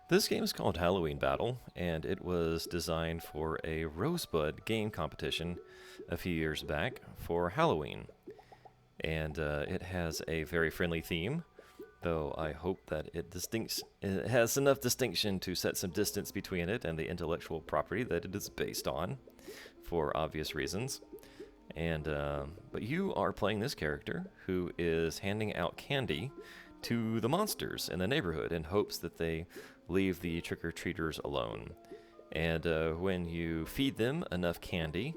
This game is called Halloween Battle, and it was designed for a Rosebud game competition a few years back for Halloween. And it has a very friendly theme, though I hope that it has enough distinction to set some distance between it and the intellectual property that it is based on, for obvious reasons. And but you are playing this character who is handing out candy to the monsters in the neighborhood in hopes that they leave the trick-or-treaters alone. And when you feed them enough candy,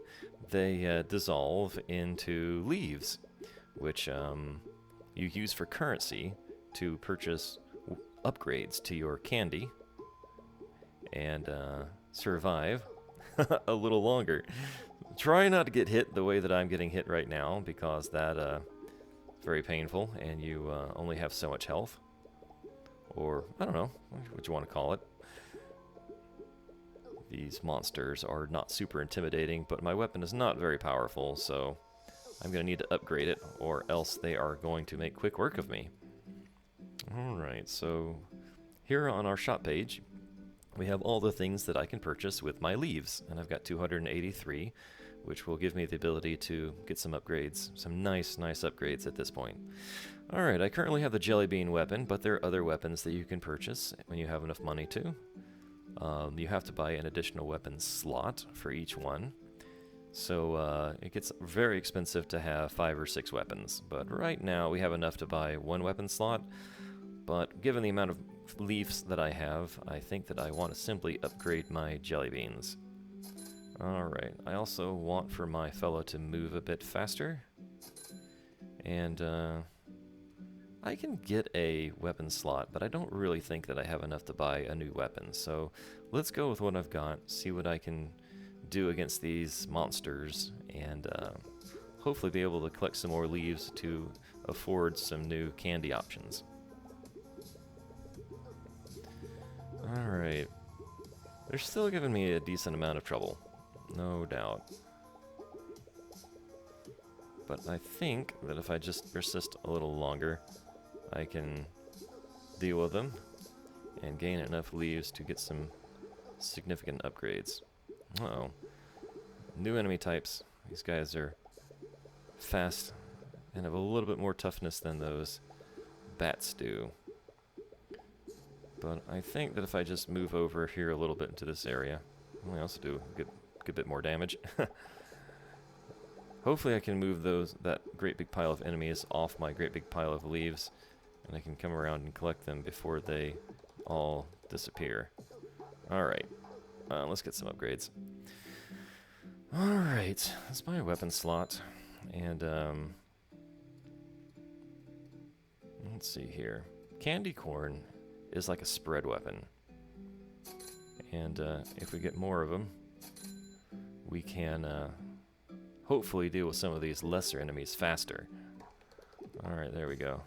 they dissolve into leaves, which you use for currency to purchase upgrades to your candy and survive a little longer. Try not to get hit the way that I'm getting hit right now, because that is very painful, and you only have so much health. Or, I don't know what you want to call it. These monsters are not super intimidating, but my weapon is not very powerful, so I'm going to need to upgrade it, or else they are going to make quick work of me. Alright, so here on our shop page, we have all the things that I can purchase with my leaves, and I've got 283, which will give me the ability to get some upgrades, some nice upgrades at this point. Alright, I currently have the jelly bean weapon, but there are other weapons that you can purchase when you have enough money to. You have to buy an additional weapon slot for each one. So it gets very expensive to have 5 or 6 weapons, but right now we have enough to buy 1 weapon slot. But given the amount of leaves that I have, I think that I want to simply upgrade my jelly beans. Alright, I also want for my fellow to move a bit faster. And I can get a weapon slot, but I don't really think that I have enough to buy a new weapon. So let's go with what I've got, see what I can do against these monsters, and hopefully be able to collect some more leaves to afford some new candy options. Alright. They're still giving me a decent amount of trouble, no doubt. But I think that if I just persist a little longer, I can deal with them and gain enough leaves to get some significant upgrades. Uh-oh. New enemy types. These guys are fast and have a little bit more toughness than those bats do. But I think that if I just move over here a little bit into this area, I also do a good bit more damage. Hopefully I can move that great big pile of enemies off my great big pile of leaves, and I can come around and collect them before they all disappear. Alright, let's get some upgrades. Alright, that's my weapon slot, and let's see here. Candy corn is like a spread weapon, and if we get more of them, we can hopefully deal with some of these lesser enemies faster. Alright, there we go.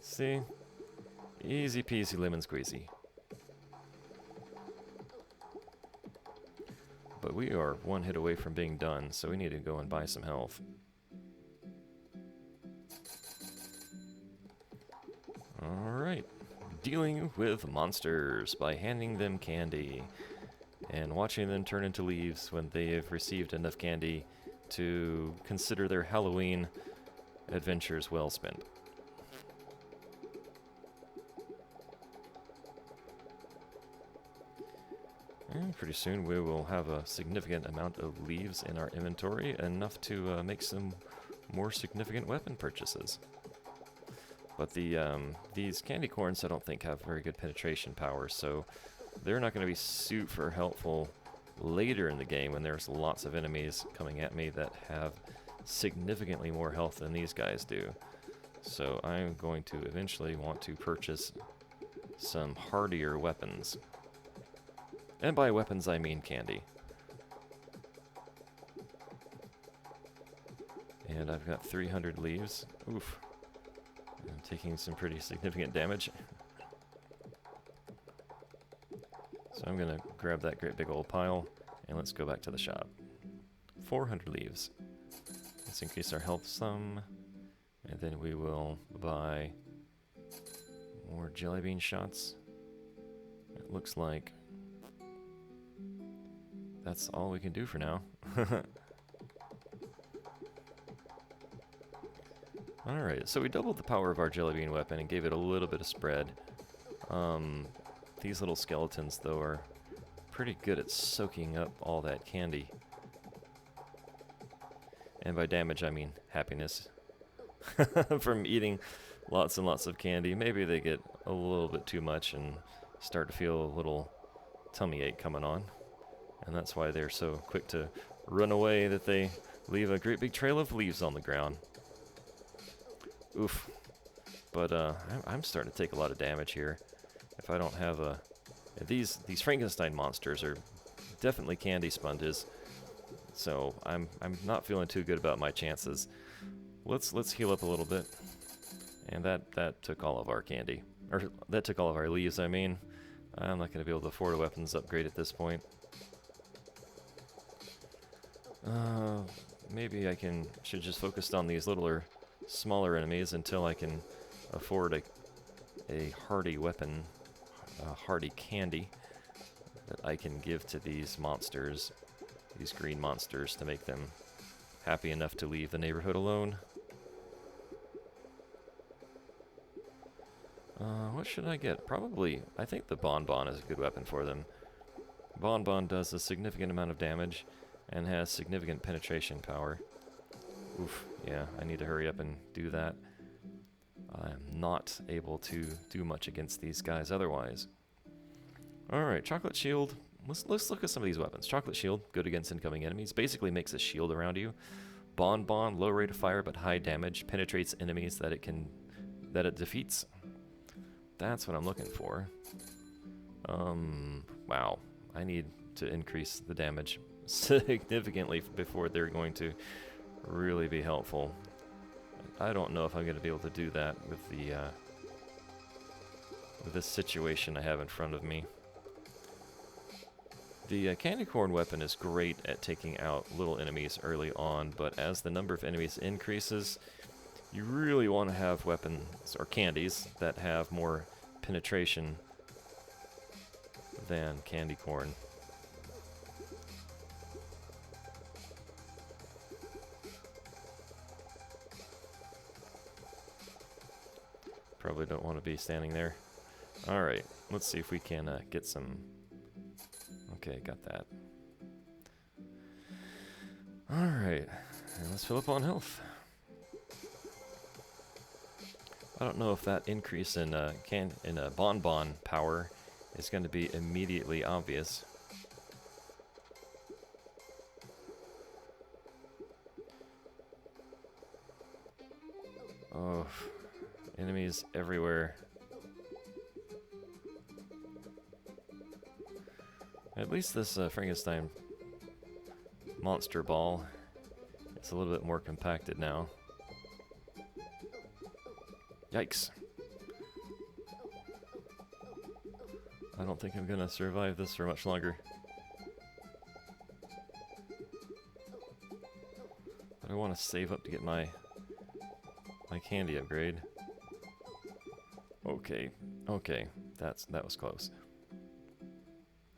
See? Easy peasy lemon squeezy. But we are one hit away from being done, so we need to go and buy some health. Alright. Dealing with monsters by handing them candy and watching them turn into leaves when they have received enough candy to consider their Halloween adventures well spent. And pretty soon we will have a significant amount of leaves in our inventory, enough to make some more significant weapon purchases. But these candy corns I don't think have very good penetration power, so they're not going to be super helpful later in the game when there's lots of enemies coming at me that have significantly more health than these guys do. So I'm going to eventually want to purchase some hardier weapons. And by weapons I mean candy. And I've got 300 leaves. Oof. I'm taking some pretty significant damage. So I'm going to grab that great big old pile, and let's go back to the shop. 400 leaves. Let's increase our health some, and then we will buy more jelly bean shots. It looks like that's all we can do for now. Alright, so we doubled the power of our jelly bean weapon and gave it a little bit of spread. These little skeletons, though, are pretty good at soaking up all that candy. And by damage, I mean happiness. From eating lots and lots of candy. Maybe they get a little bit too much and start to feel a little tummy ache coming on. And that's why they're so quick to run away that they leave a great big trail of leaves on the ground. Oof. But I'm starting to take a lot of damage here. If I don't have a... These Frankenstein monsters are definitely candy sponges. So I'm not feeling too good about my chances. Let's heal up a little bit. And that took all of our candy. Or that took all of our leaves, I mean. I'm not going to be able to afford a weapons upgrade at this point. Maybe I should just focus on these littler, smaller enemies until I can afford a hardy weapon, a hardy candy that I can give to these monsters, these green monsters, to make them happy enough to leave the neighborhood alone. What should I get? Probably, I think the Bonbon is a good weapon for them. Bonbon does a significant amount of damage and has significant penetration power. Oof, yeah, I need to hurry up and do that. I'm not able to do much against these guys otherwise. Alright, Chocolate Shield. Let's look at some of these weapons. Chocolate Shield, good against incoming enemies. Basically makes a shield around you. Bonbon, low rate of fire but high damage. Penetrates enemies that it defeats. That's what I'm looking for. Wow. I need to increase the damage significantly before they're going to really be helpful. I don't know if I'm going to be able to do that with this situation I have in front of me. The candy corn weapon is great at taking out little enemies early on, but as the number of enemies increases, you really want to have weapons or candies that have more penetration than candy corn. Probably don't want to be standing there. Alright, let's see if we can get some... Okay, got that. Alright, and let's fill up on health. I don't know if that increase in Bonbon power is going to be immediately obvious. Oh, enemies everywhere. At least this Frankenstein monster ball is a little bit more compacted now. Yikes. I don't think I'm gonna survive this for much longer. But I want to save up to get my candy upgrade. Okay, okay, that was close.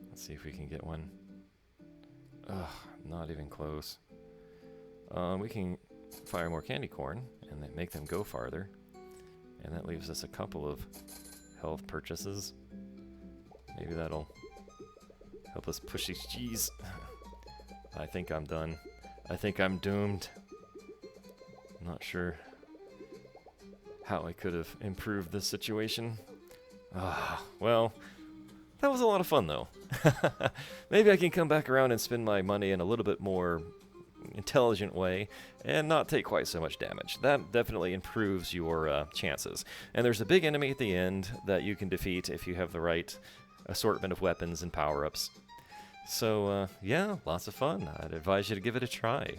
Let's see if we can get one. Ugh, not even close. We can fire more candy corn and then make them go farther. And that leaves us a couple of health purchases. Maybe that'll help us push these G's. I think I'm done. I think I'm doomed. Not sure how I could have improved this situation. Well, that was a lot of fun though. Maybe I can come back around and spend my money in a little bit more intelligent way and not take quite so much damage. That definitely improves your chances. And there's a big enemy at the end that you can defeat if you have the right assortment of weapons and power-ups. So, yeah, lots of fun. I'd advise you to give it a try.